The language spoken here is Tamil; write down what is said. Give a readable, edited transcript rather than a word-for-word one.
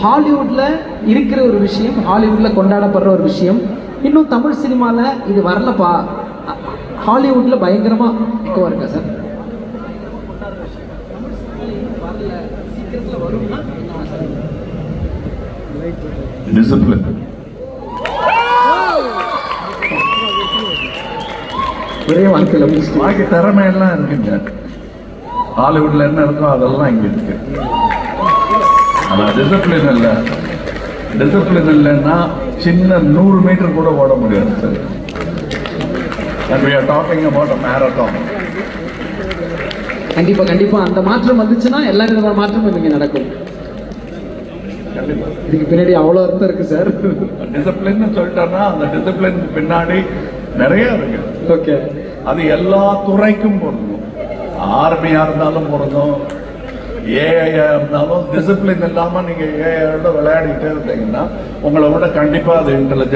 ஹாலிவுட்டில் இருக்கிற ஒரு விஷயம், ஹாலிவுட்டில் கொண்டாடப்படுற ஒரு விஷயம், இன்னும் தமிழ் சினிமாவில் இது வரலப்பா, ஹாலிவுட்டில் பயங்கரமாக எக்கோ இருக்கா சார்? டிசிப்ளின். ஒரே வாழ்க்கையில் பாக்கி திறமையெல்லாம் இருக்குங்க. ஹாலிவுட்ல என்ன இருக்கோ அதெல்லாம் இங்க இருக்கு. ஆனால் டிசிப்ளின் இல்லை. டிசிப்ளின் இல்லைன்னா சின்ன 100 மீட்டர் கூட ஓட முடியாது sir. And we are talking about a marathon. கண்டிப்பாக கண்டிப்பாக அந்த மாற்றம் வந்துச்சுன்னா எல்லா விதமான மாற்றமும் இங்கே நடக்கும். இதுக்கு பின்னாடி அவ்வளோ அர்த்தம் இருக்கு சார். டிசிப்ளின் சொல்லிட்டோம்னா அந்த டிசிப்ளின் பின்னாடி நிறைய இருக்கு. ஓகே, அது எல்லா துறைக்கும் பொருந்தும். ஆர்மியா இருந்தாலும் பொருந்தும், ஏஐயா இருந்தாலும். டிசிப்ளின் இல்லாம நீங்க ஏஐயோட விளையாடிட்டே இருந்தீங்கன்னா உங்களை விட கண்டிப்பா அது இன்டெலிஜென்ட்